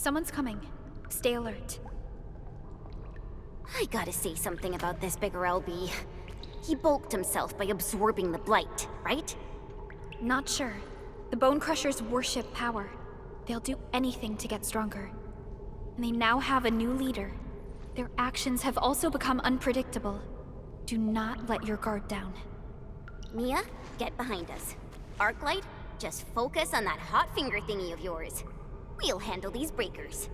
Someone's coming. Stay alert. I gotta say something about this bigger LB. He bulked himself by absorbing the blight, right? Not sure. The Bone Crushers worship power. They'll do anything to get stronger. And they now have a new leader. Their actions have also become unpredictable. Do not let your guard down. Mia, get behind us. Arklight, just focus on that hot finger thingy of yours. We'll handle these breakers.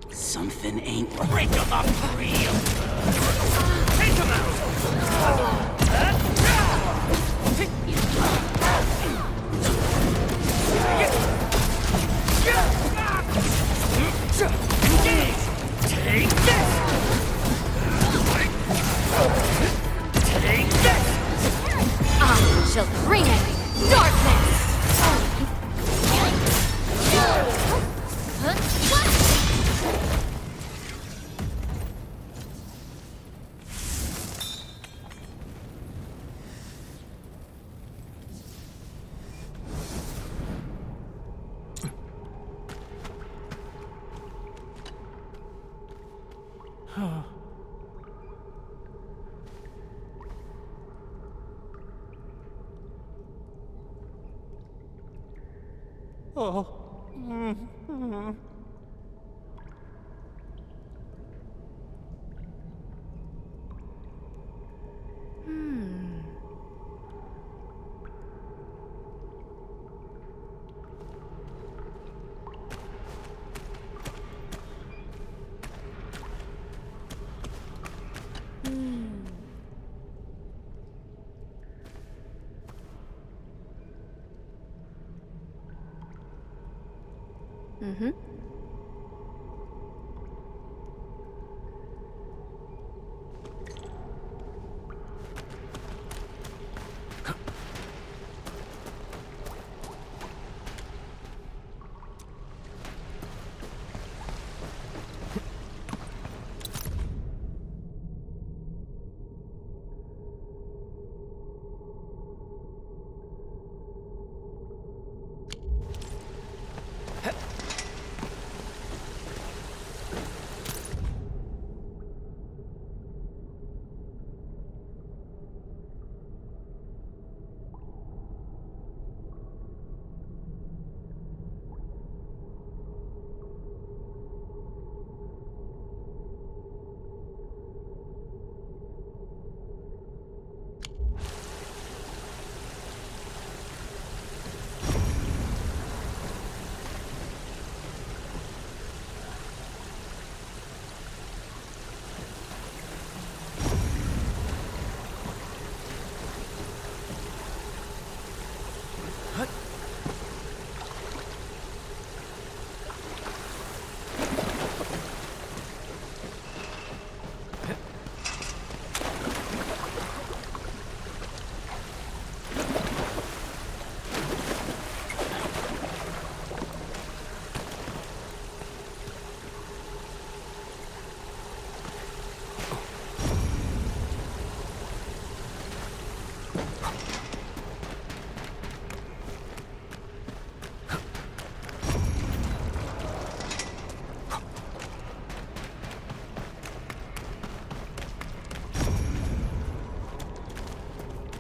Something ain't break 'em up for you. Take 'em out! Take this! Take this! I shall bring it! Darkness! Oh. Mm-hmm.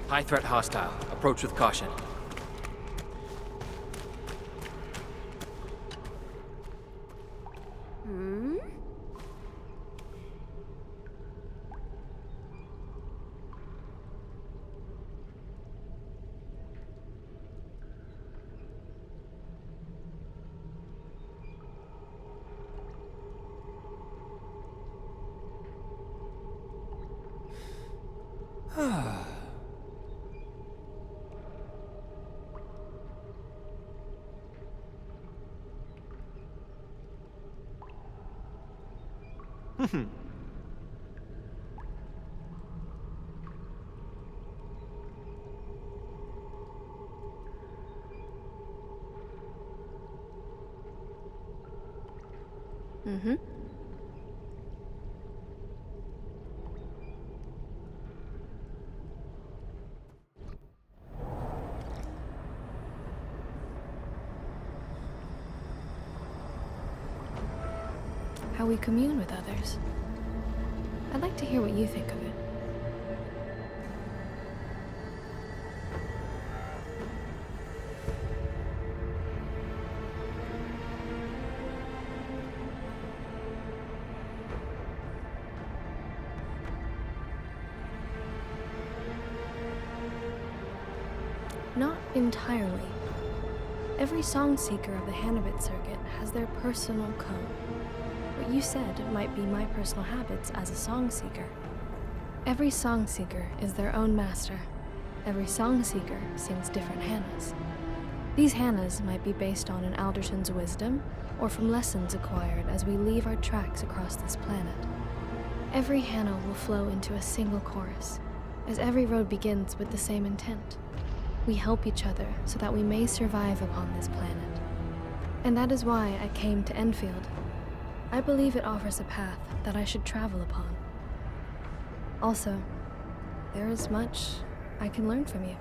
High threat hostile. Approach with caution. Mm-hmm. we commune with others. I'd like to hear what you think of it. Not entirely. Every song seeker of the Hannibit circuit has their personal code. What you said might be my personal habits as a song seeker. Every song seeker is their own master. Every song seeker sings different Hannas. These Hannas might be based on an Alderton's wisdom or from lessons acquired as we leave our tracks across this planet. Every Hanna will flow into a single chorus, as every road begins with the same intent. We help each other so that we may survive upon this planet. And that is why I came to Endfield. I believe it offers a path that I should travel upon. Also, there is much I can learn from you.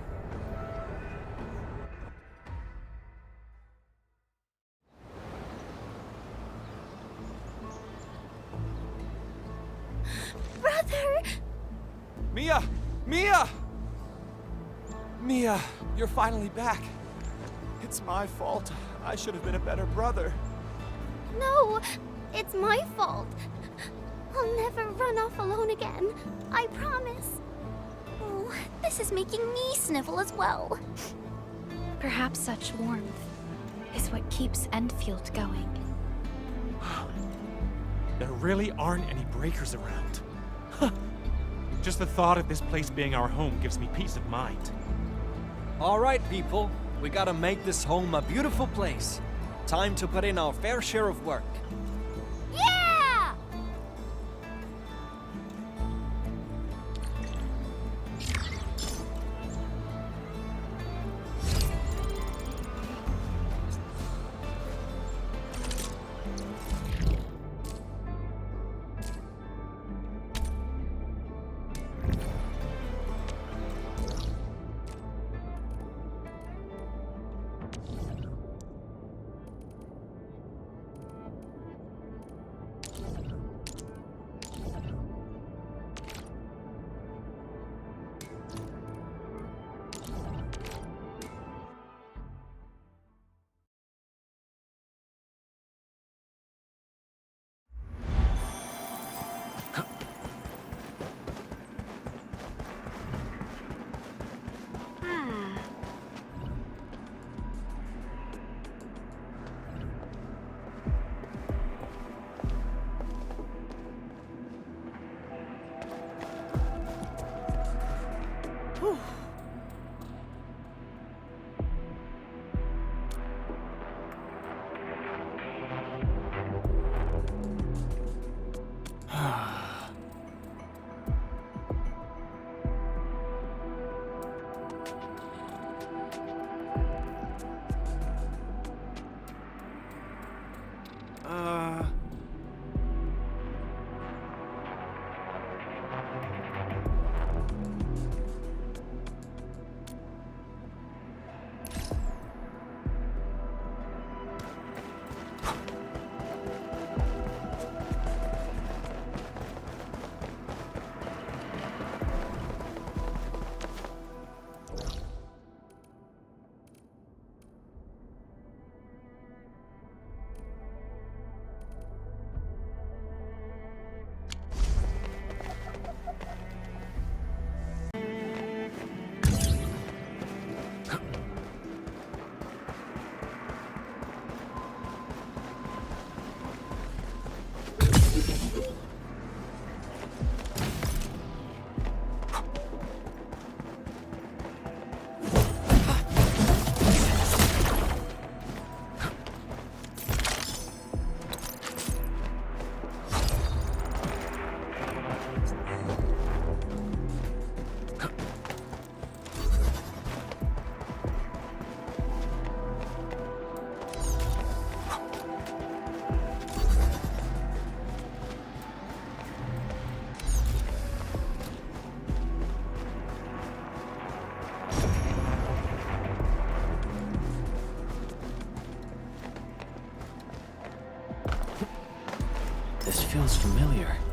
Brother! Mia! Mia! Mia, you're finally back. It's my fault. I should have been a better brother. No, it's my fault. I'll never run off alone again. I promise. Oh, this is making me snivel as well. Perhaps such warmth is what keeps Endfield going. There really aren't any breakers around. Huh. Just the thought of this place being our home gives me peace of mind. All right, people. We gotta make this home a beautiful place. Time to put in our fair share of work. Yeah! familiar.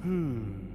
Hmm?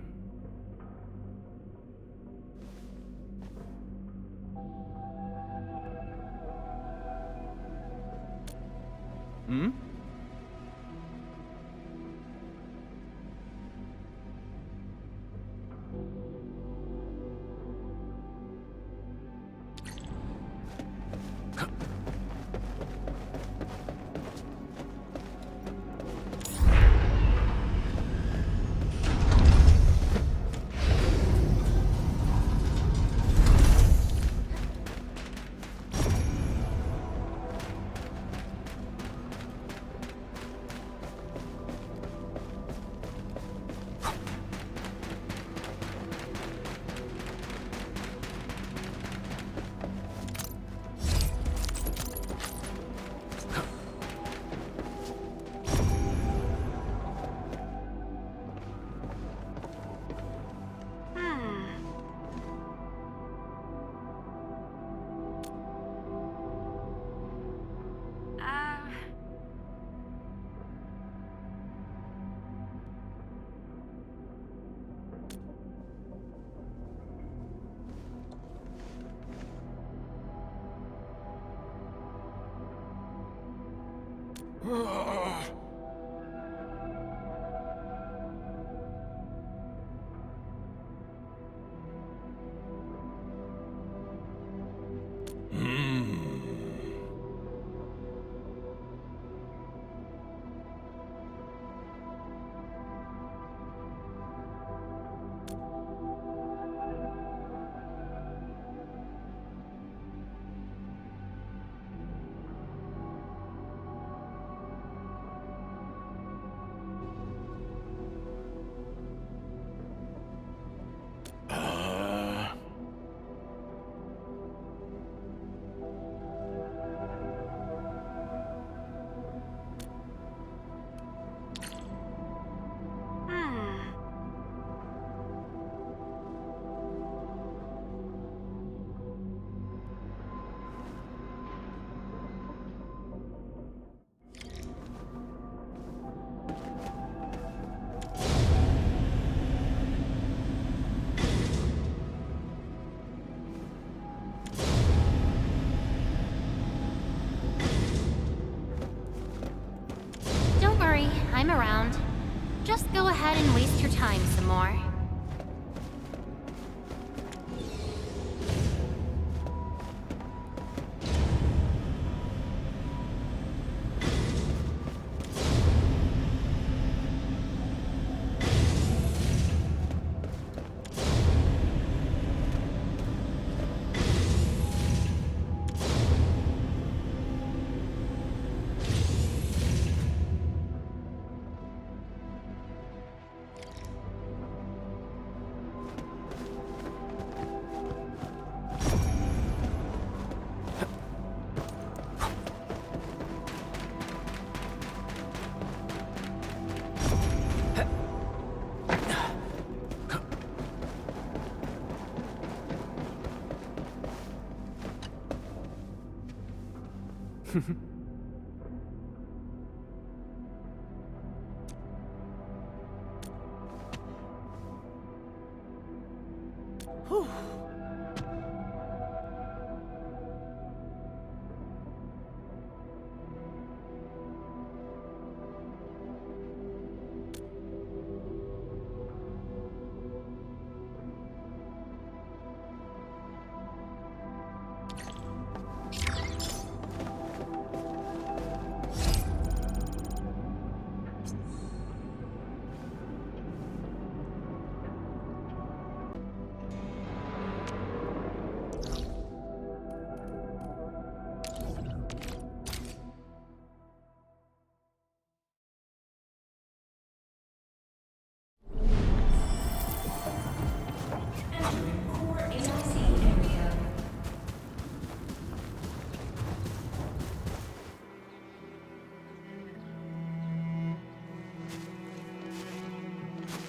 Don't worry, I'm around. Just go ahead and waste your time some more.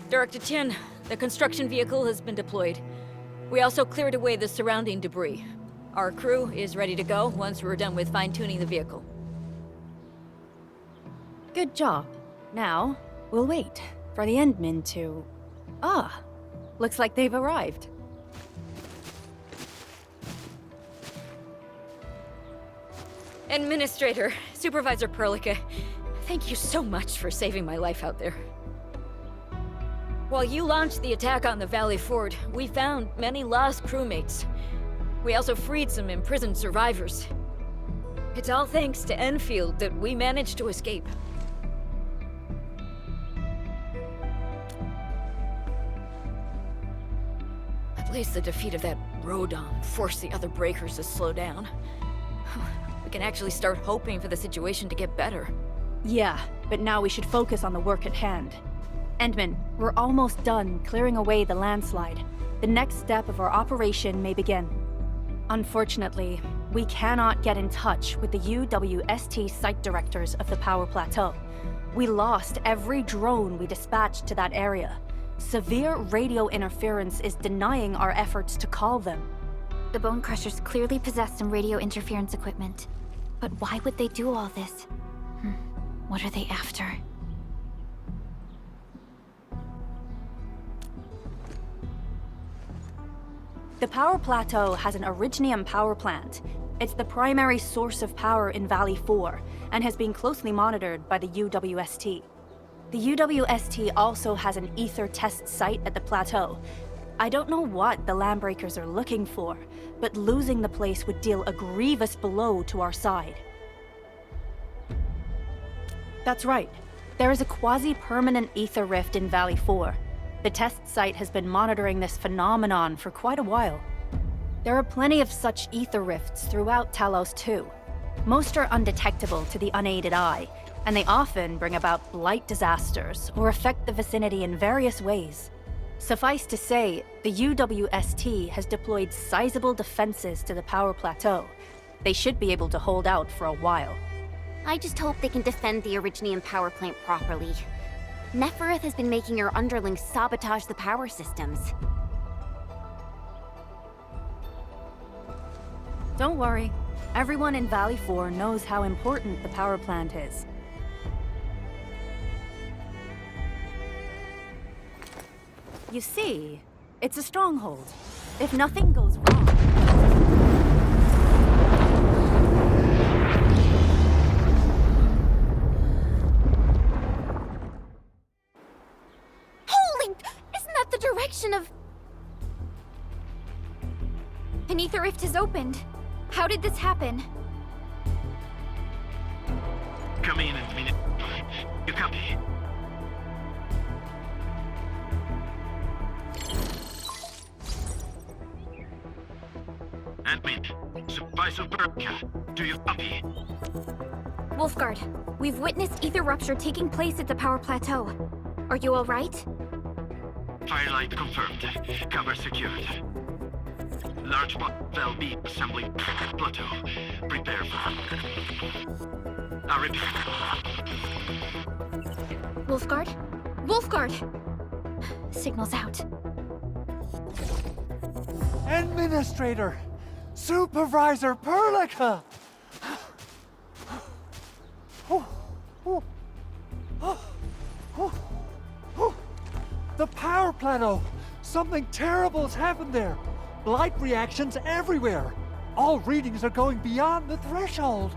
Director Chen, the construction vehicle has been deployed. We also cleared away the surrounding debris. Our crew is ready to go once we're done with fine-tuning the vehicle. Good job. Now, we'll wait for the Endmen to Ah, looks like they've arrived. Administrator, Supervisor Perlica, thank you so much for saving my life out there. While you launched the attack on the Valley Ford, we found many lost crewmates. We also freed some imprisoned survivors. It's all thanks to Enfield that we managed to escape. At least the defeat of that Rodon forced the other breakers to slow down. We can actually start hoping for the situation to get better. Yeah, but now we should focus on the work at hand. Endman, we're almost done clearing away the landslide. The next step of our operation may begin. Unfortunately, we cannot get in touch with the UWST site directors of the Power Plateau. We lost every drone we dispatched to that area. Severe radio interference is denying our efforts to call them. The Bone Crushers clearly possess some radio interference equipment. But why would they do all this? What are they after? The Power Plateau has an Originium power plant. It's the primary source of power in Valley 4, and has been closely monitored by the UWST. The UWST also has an ether test site at the plateau. I don't know what the Landbreakers are looking for, but losing the place would deal a grievous blow to our side. That's right. There is a quasi-permanent ether rift in Valley 4. The test site has been monitoring this phenomenon for quite a while. There are plenty of such ether rifts throughout Talos too. Most are undetectable to the unaided eye, and they often bring about blight disasters or affect the vicinity in various ways. Suffice to say, the UWST has deployed sizable defenses to the Power Plateau. They should be able to hold out for a while. I just hope they can defend the Originium power plant properly. Nefereth has been making her underlings sabotage the power systems. Don't worry. Everyone in Valley 4 knows how important the power plant is. You see, it's a stronghold. If nothing goes wrong... Holy! Isn't that the direction of... An ether rift has opened. How did this happen? Come in a minute. You copy? Admin, Supervisor Perlica, do you copy? Wolfguard, we've witnessed ether rupture taking place at the Power Plateau. Are you all right? Firelight confirmed. Cover secured. Large cell B assembling plateau. Prepare for... I repeat. Wolfguard? Wolfguard! Signal's out. Administrator! Supervisor Perlica! The power plateau! Something terrible's happened there! Blight reactions everywhere! All readings are going beyond the threshold!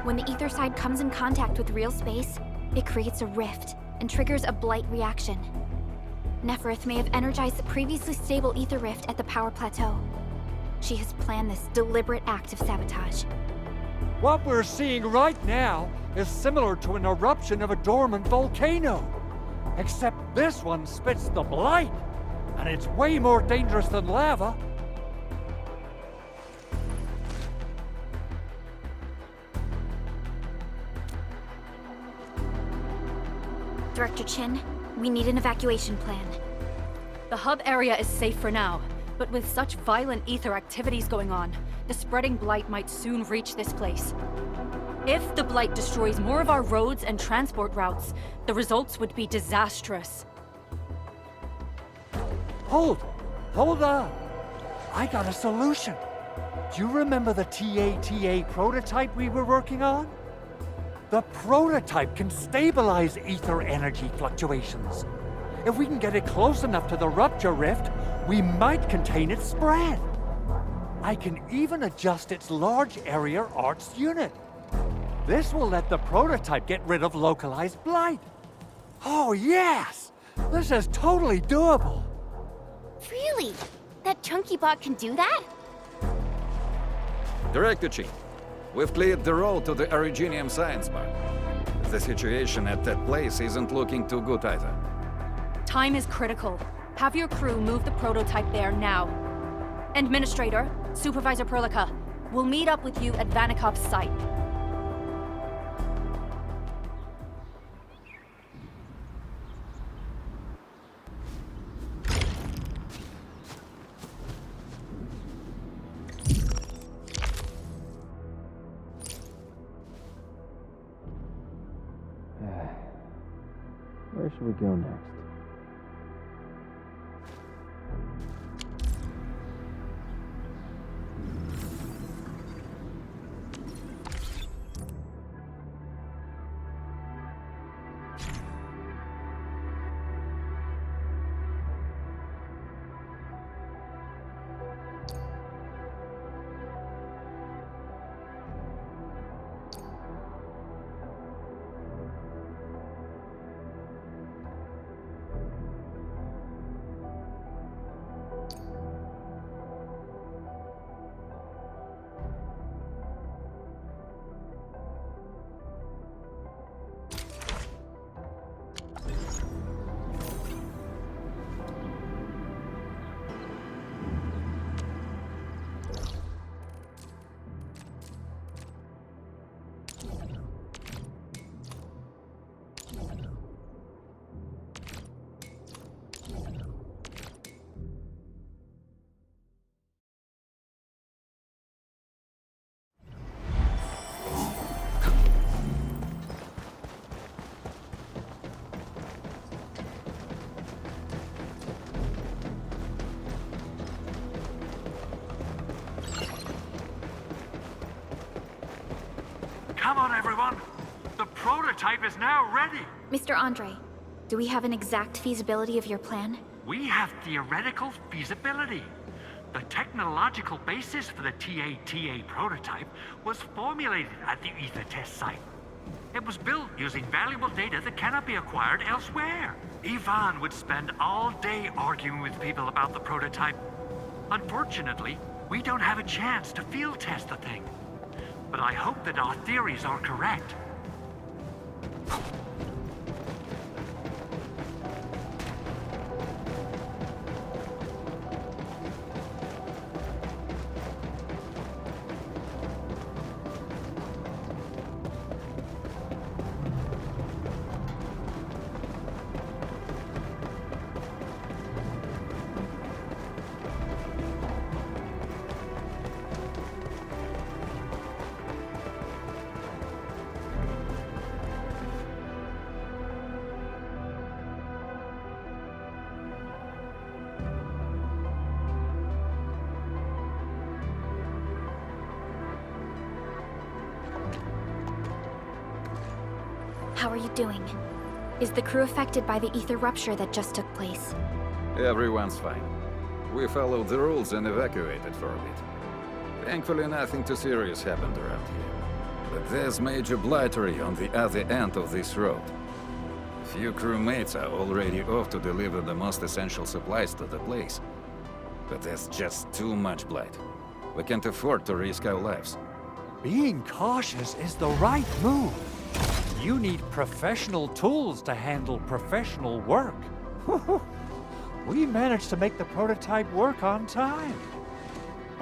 When the ether side comes in contact with real space, it creates a rift and triggers a blight reaction. Nefereth may have energized the previously stable ether rift at the Power Plateau. She has planned this deliberate act of sabotage. What we're seeing right now is similar to an eruption of a dormant volcano. Except this one spits the blight, and it's way more dangerous than lava. Director Chin, we need an evacuation plan. The hub area is safe for now, but with such violent ether activities going on, the spreading blight might soon reach this place. If the blight destroys more of our roads and transport routes, the results would be disastrous. Hold on. I got a solution. Do you remember the TATA prototype we were working on? The prototype can stabilize ether energy fluctuations. If we can get it close enough to the rupture rift, we might contain its spread. I can even adjust its large area arts unit. This will let the prototype get rid of localized blight. Oh yes! This is totally doable. Really? That chunky bot can do that? Director Chief, we've cleared the road to the Originium Science Park. The situation at that place isn't looking too good either. Time is critical. Have your crew move the prototype there now. Administrator, Supervisor Perlica, we'll meet up with you at Vanikov's site. Where should we go next? Come on, everyone! The prototype is now ready! Mr. Andre, do we have an exact feasibility of your plan? We have theoretical feasibility. The technological basis for the TA prototype was formulated at the Ether test site. It was built using valuable data that cannot be acquired elsewhere. Ivan would spend all day arguing with people about the prototype. Unfortunately, we don't have a chance to field test the thing. But I hope that our theories are correct. How are you doing? Is the crew affected by the ether rupture that just took place? Everyone's fine. We followed the rules and evacuated for a bit. Thankfully, nothing too serious happened around here. But there's major blightery on the other end of this road. Few crewmates are already off to deliver the most essential supplies to the place. But there's just too much blight. We can't afford to risk our lives. Being cautious is the right move. You need professional tools to handle professional work. We managed to make the prototype work on time.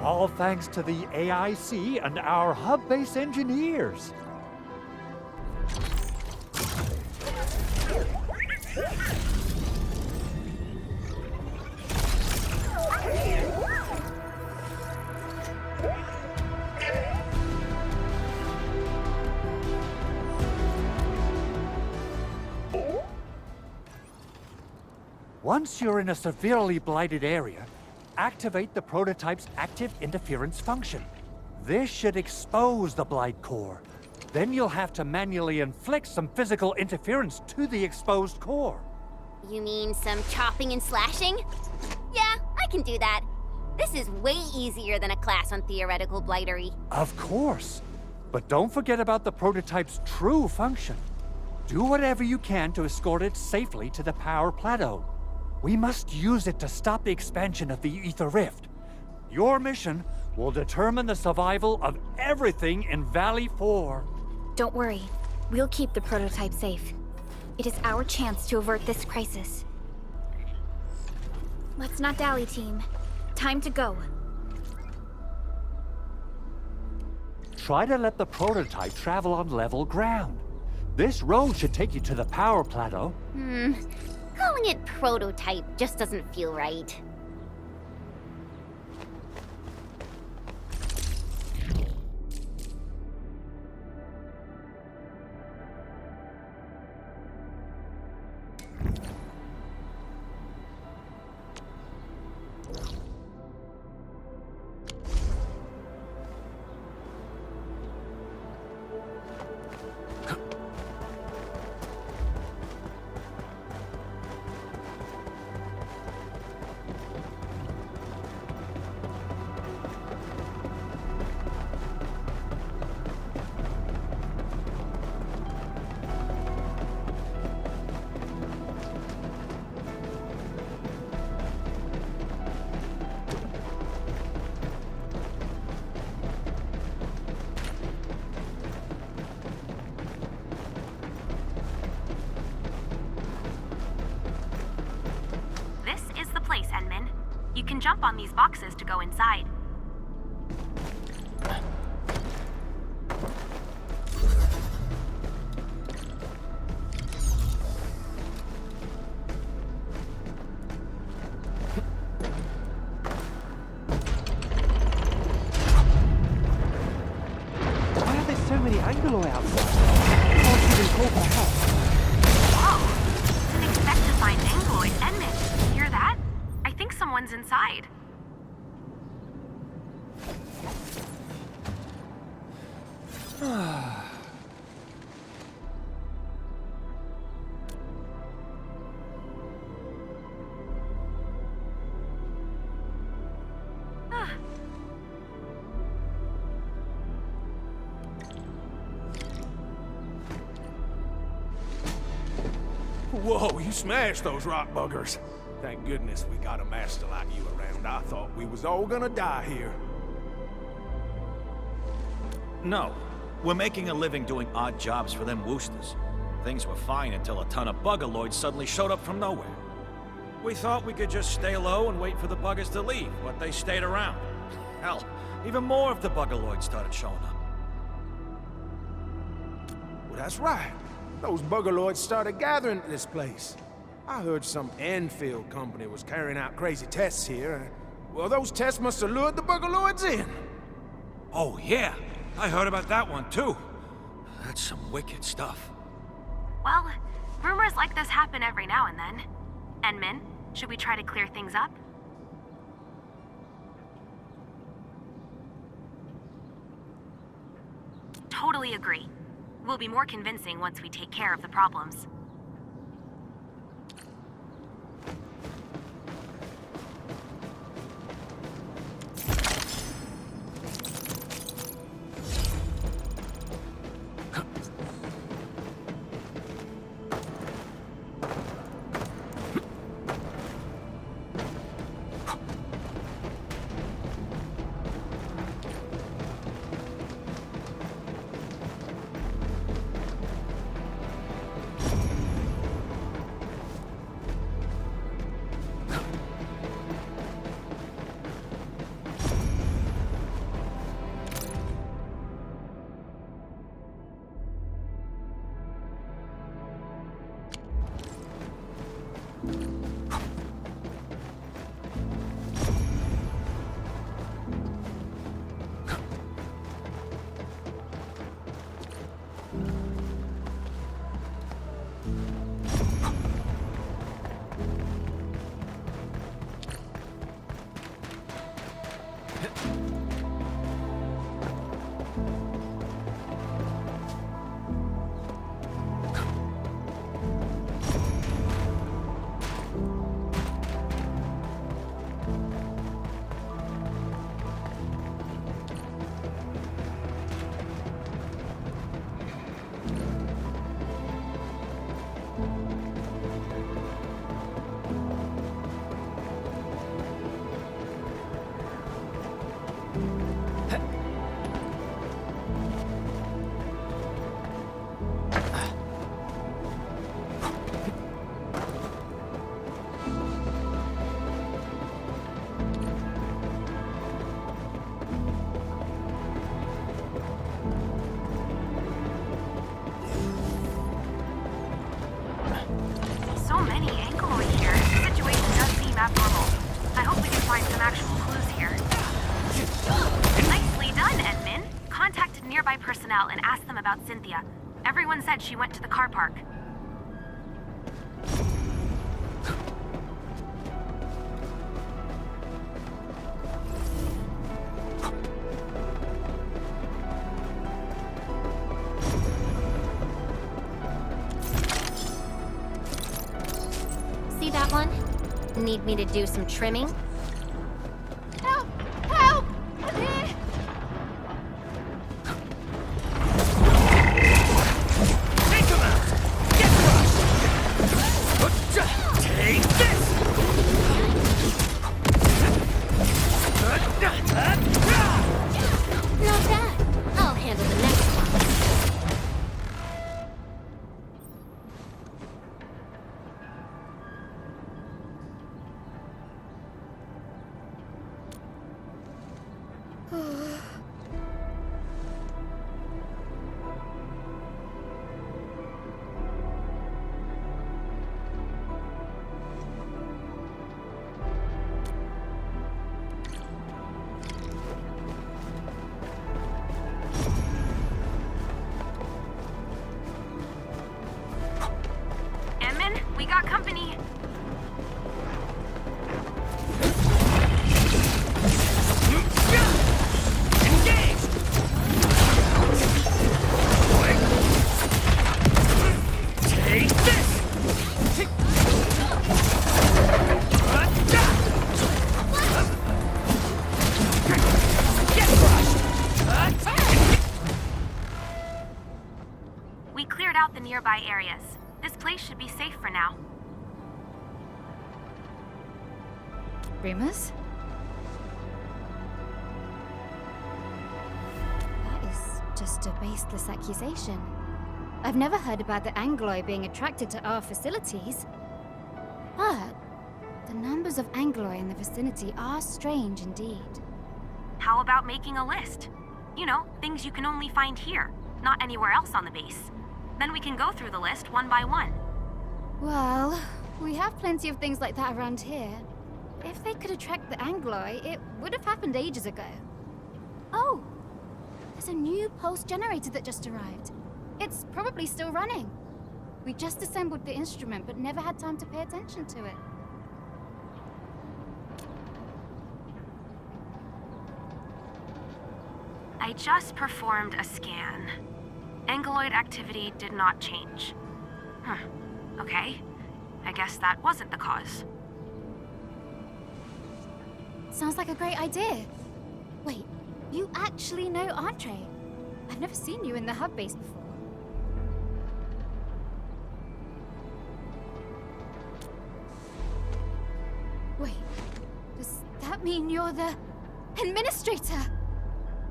All thanks to the AIC and our hub-base engineers. Once you're in a severely blighted area, activate the prototype's active interference function. This should expose the blight core, Then you'll have to manually inflict some physical interference to the exposed core. You mean some chopping and slashing? Yeah, I can do that. This is way easier than a class on theoretical blightery. Of course. But don't forget about the prototype's true function. Do whatever you can to escort it safely to the power plateau. We must use it to stop the expansion of the Ether Rift. Your mission will determine the survival of everything in Valley 4. Don't worry. We'll keep the prototype safe. It is our chance to avert this crisis. Let's not dally, team. Time to go. Try to let the prototype travel on level ground. This road should take you to the power plateau. Calling it prototype just doesn't feel right. You can jump on these boxes to go inside. Why are there so many Anglo outside? Can't even call for help. Whoa! Didn't expect to find Anglo in Endfield. Hear that? I think someone's inside. Whoa, you smashed those rock buggers. Thank goodness we got a master like you around. I thought we was all gonna die here. No. We're making a living doing odd jobs for them woosters. Things were fine until a ton of buggerloids suddenly showed up from nowhere. We thought we could just stay low and wait for the buggers to leave, but they stayed around. Hell, even more of the buggerloids started showing up. Well, that's right. Those buggerloids started gathering at this place. I heard some Endfield company was carrying out crazy tests here. Well, those tests must have lured the buggerloids in. Oh, yeah. I heard about that one, too. That's some wicked stuff. Well, rumors like this happen every now and then. Enmin, should we try to clear things up? Totally agree. We'll be more convincing once we take care of the problems. many Angoloi here. The situation does seem abnormal. I hope we can find some actual clues here. Nicely done, Edmund. Contacted nearby personnel and asked them about Cynthia. Everyone said she went to the car park. See that one? Need me to do some trimming? Help! Help! I'm here! Take him out! Get crushed! Take this! Not bad. I'll handle the next one. Edmund, we got company. Engage! Take this! Get crushed! We cleared out the nearby areas. This place should be safe for now. Rumors? That is just a baseless accusation. I've never heard about the Angoloi being attracted to our facilities. But the numbers of Angoloi in the vicinity are strange indeed. How about making a list? You know, things you can only find here, not anywhere else on the base. Then we can go through the list one by one. Well, we have plenty of things like that around here. If they could attract the Angoloi, it would have happened ages ago. Oh! There's a new pulse generator that just arrived. It's probably still running. We just assembled the instrument, but never had time to pay attention to it. I just performed a scan. Angoloid activity did not change. Huh. Okay. I guess that wasn't the cause. Sounds like a great idea. Wait, you actually know Andre? I've never seen you in the hub base before. Wait, does that mean you're the administrator?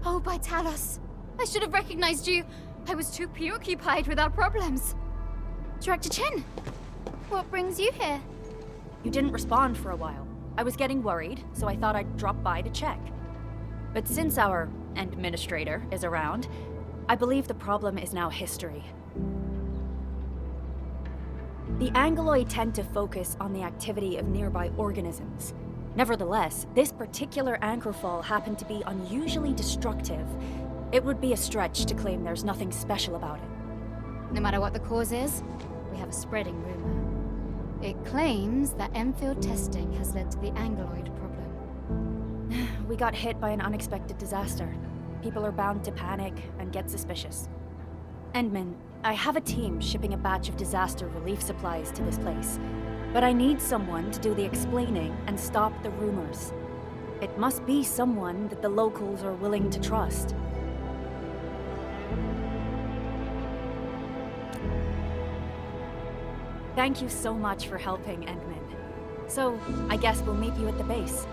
Oh, by Talos, I should have recognized you. I was too preoccupied with our problems. Director Chen, what brings you here? You didn't respond for a while. I was getting worried, so I thought I'd drop by to check. But since our administrator is around, I believe the problem is now history. The Angoloi tend to focus on the activity of nearby organisms. Nevertheless, this particular anchorfall happened to be unusually destructive. It would be a stretch to claim there's nothing special about it. No matter what the cause is, we have a spreading rumor. It claims that Endfield testing has led to the Angoloid problem. We got hit by an unexpected disaster. People are bound to panic and get suspicious. Endman, I have a team shipping a batch of disaster relief supplies to this place, but I need someone to do the explaining and stop the rumors. It must be someone that the locals are willing to trust. Thank you so much for helping, Endman. So, I guess we'll meet you at the base.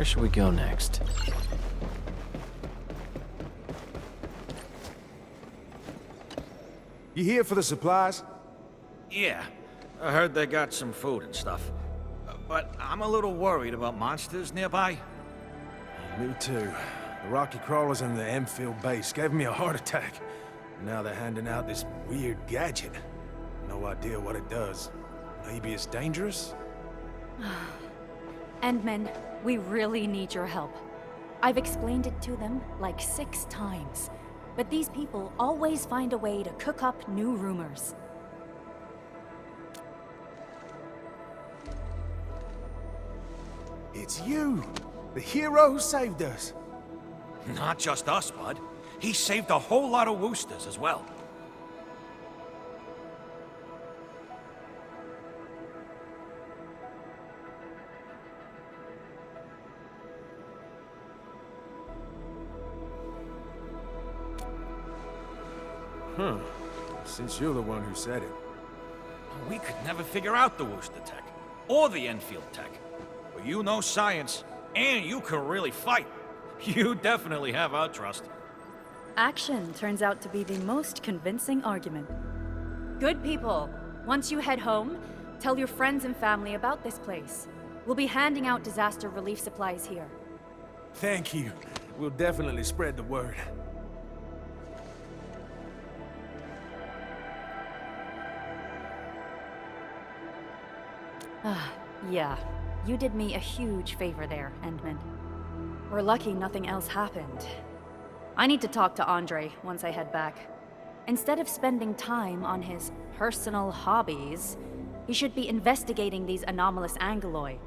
Where should we go next? You here for the supplies? Yeah, I heard they got some food and stuff. But I'm a little worried about monsters nearby. Me too. The rocky crawlers in the Endfield base gave me a heart attack. Now they're handing out this weird gadget. No idea what it does. Maybe it's dangerous? Endman, we really need your help. I've explained it to them like 6 times. But these people always find a way to cook up new rumors. It's you! The hero who saved us! Not just us, bud. He saved a whole lot of Woosters as well. Huh. Since you're the one who said it. We could never figure out the Wooster tech, or the Enfield tech. But you know science, and you can really fight. You definitely have our trust. Action turns out to be the most convincing argument. Good people, once you head home, tell your friends and family about this place. We'll be handing out disaster relief supplies here. Thank you. We'll definitely spread the word. Yeah, you did me a huge favor there, Endman. We're lucky nothing else happened. I need to talk to Andre once I head back. Instead of spending time on his personal hobbies, he should be investigating these anomalous Angoloi.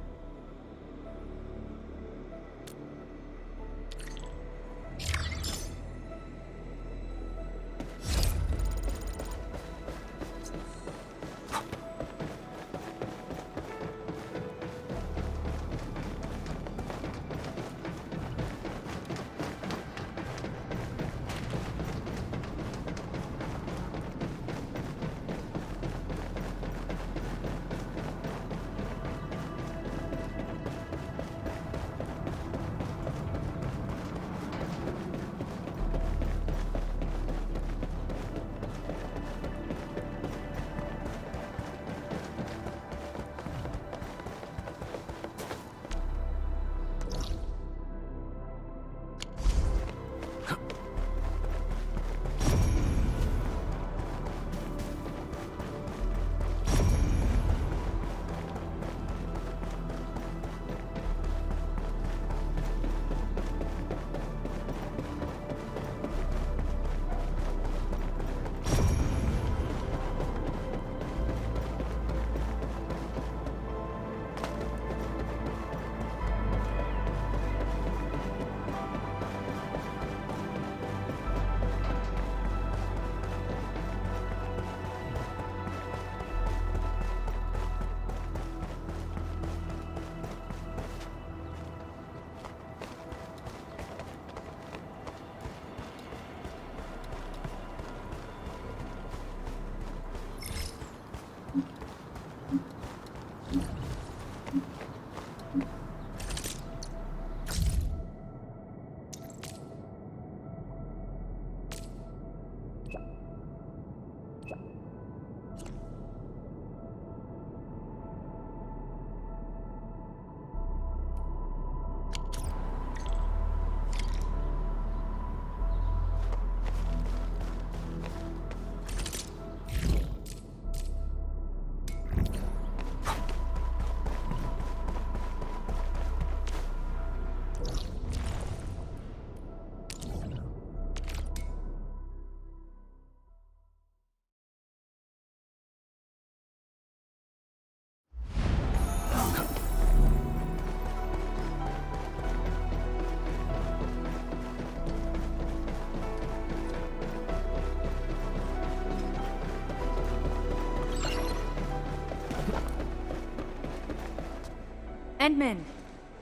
Endman,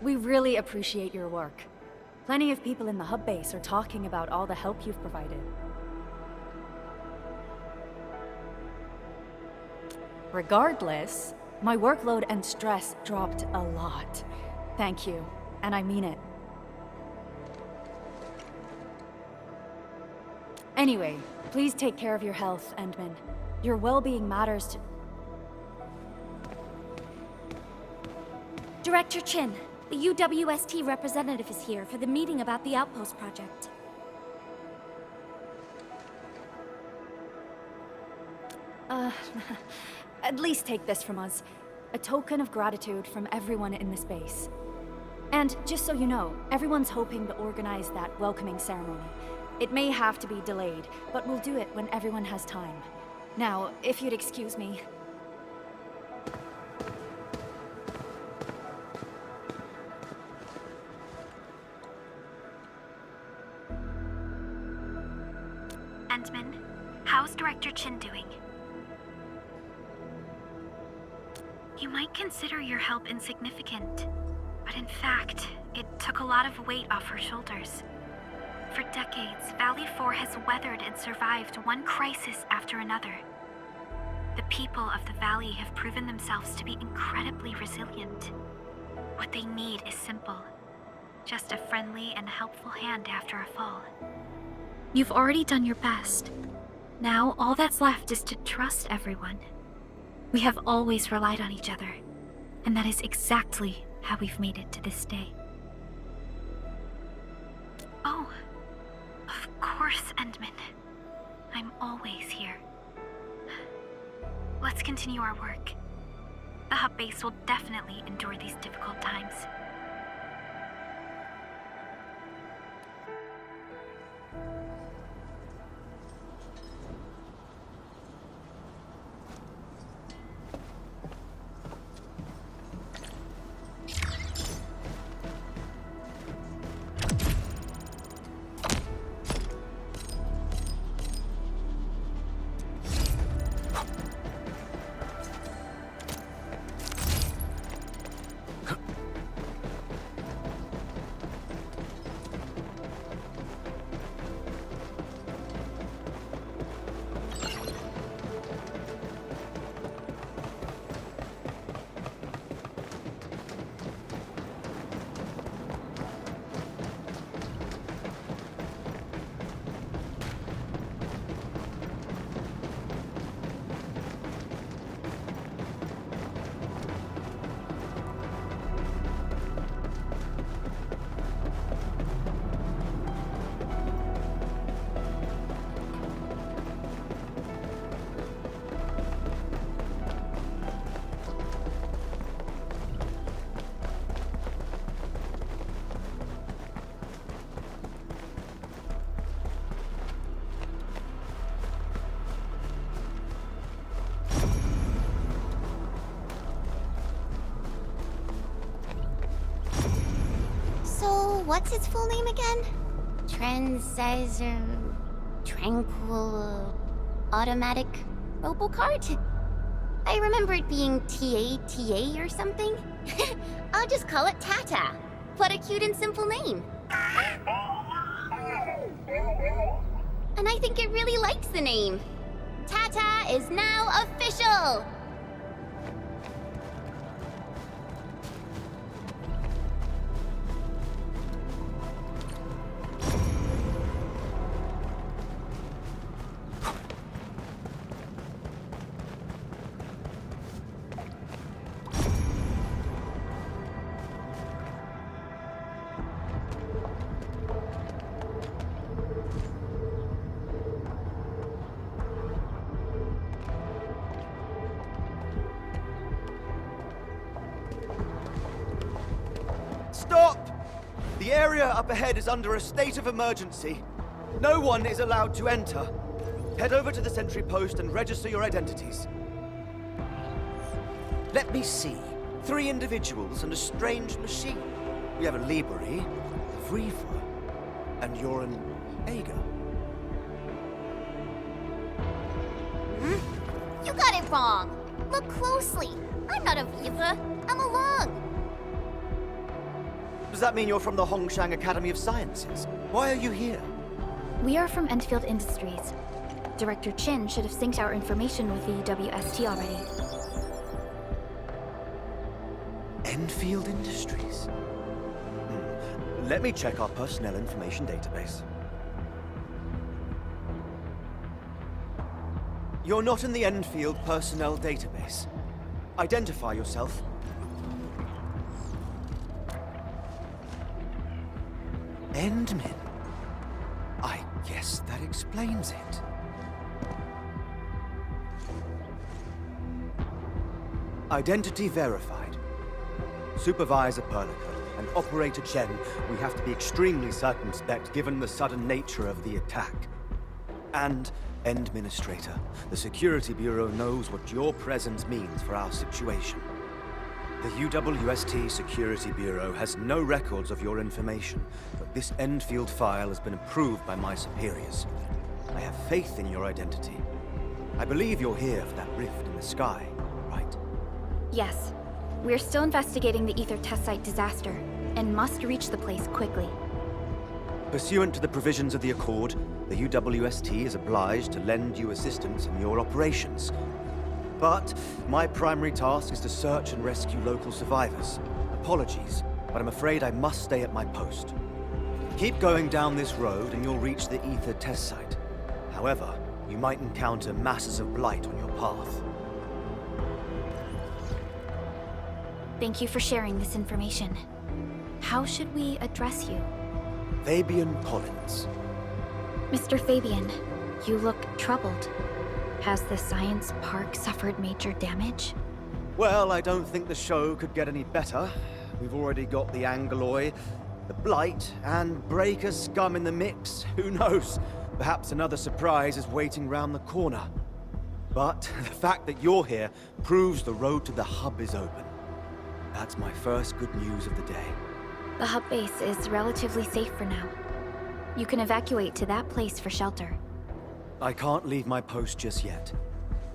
we really appreciate your work. Plenty of people in the hub base are talking about all the help you've provided. Regardless, my workload and stress dropped a lot. Thank you. and I mean it. Anyway, please take care of your health, Endman. Your well-being matters to... Director Chin, the UWST representative is here for the meeting about the Outpost project. At least take this from us. A token of gratitude from everyone in this base. And just so you know, everyone's hoping to organize that welcoming ceremony. It may have to be delayed, but we'll do it when everyone has time. Now, if you'd excuse me. Endman, how's Director Chin doing? You might consider your help insignificant, but in fact, it took a lot of weight off her shoulders. For decades, Valley 4 has weathered and survived one crisis after another. The people of the Valley have proven themselves to be incredibly resilient. What they need is simple. Just a friendly and helpful hand after a fall. You've already done your best. Now, all that's left is to trust everyone. We have always relied on each other, and that is exactly how we've made it to this day. Oh, of course, Endman. I'm always here. Let's continue our work. The hub base will definitely endure these difficult times. What's its full name again? Tranquil... Automatic... Robocart? I remember it being TATA or something. I'll just call it Tata. What a cute and simple name. And I think it really likes the name. Tata is now official! Stop! The area up ahead is under a state of emergency. No one is allowed to enter. Head over to the sentry post and register your identities. Let me see. 3 individuals and a strange machine. We have a Liberi, a Vriefer, and you're an Ager. You got it wrong. Look closely. I'm not a Viva. I'm a Lung. Does that mean you're from the Hongshang Academy of Sciences? Why are you here? We are from Endfield Industries. Director Chin should have synced our information with the WST already. Endfield Industries? Let me check our personnel information database. You're not in the Endfield personnel database. Identify yourself. Endmin. I guess that explains it. Identity verified. Supervisor Perlica and Operator Chen, we have to be extremely circumspect given the sudden nature of the attack. And Administrator, the Security Bureau knows what your presence means for our situation. The UWST Security Bureau has no records of your information, but this Endfield file has been approved by my superiors. I have faith in your identity. I believe you're here for that rift in the sky, right? Yes. We're still investigating the Ether test site disaster, and must reach the place quickly. Pursuant to the provisions of the Accord, the UWST is obliged to lend you assistance in your operations. But my primary task is to search and rescue local survivors. Apologies, but I'm afraid I must stay at my post. Keep going down this road and you'll reach the Ether test site. However, you might encounter masses of blight on your path. Thank you for sharing this information. How should we address you? Fabian Collins. Mr. Fabian, you look troubled. Has the science park suffered major damage? Well, I don't think the show could get any better. We've already got the Angeloi, the Blight, and Breaker scum in the mix. Who knows? Perhaps another surprise is waiting round the corner. But the fact that you're here proves the road to the hub is open. That's my first good news of the day. The hub base is relatively safe for now. You can evacuate to that place for shelter. I can't leave my post just yet.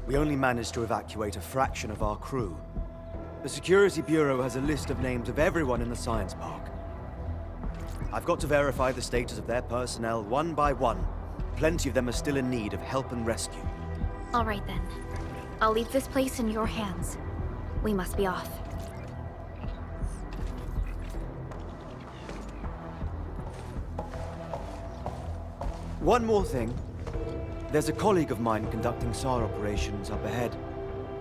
We only managed to evacuate a fraction of our crew. The Security Bureau has a list of names of everyone in the science park. I've got to verify the status of their personnel one by one. Plenty of them are still in need of help and rescue. All right then. I'll leave this place in your hands. We must be off. One more thing. There's a colleague of mine conducting SAR operations up ahead.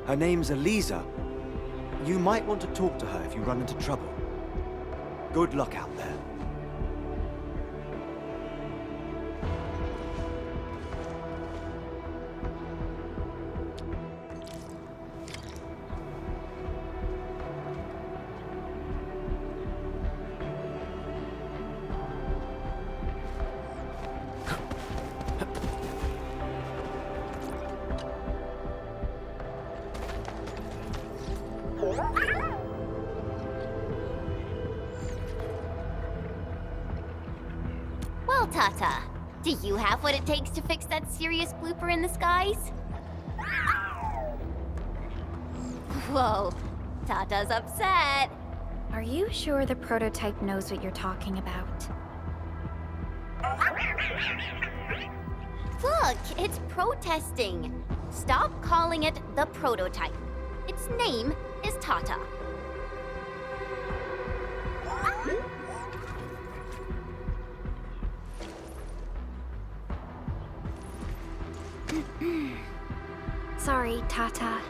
Her name's Eliza. You might want to talk to her if you run into trouble. Good luck out there. Well, Tata, do you have what it takes to fix that serious blooper in the skies? Whoa, Tata's upset. Are you sure the prototype knows what you're talking about? Look, it's protesting. Stop calling it the prototype. Its name is Tata. Sorry, Tata.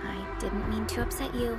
I didn't mean to upset you.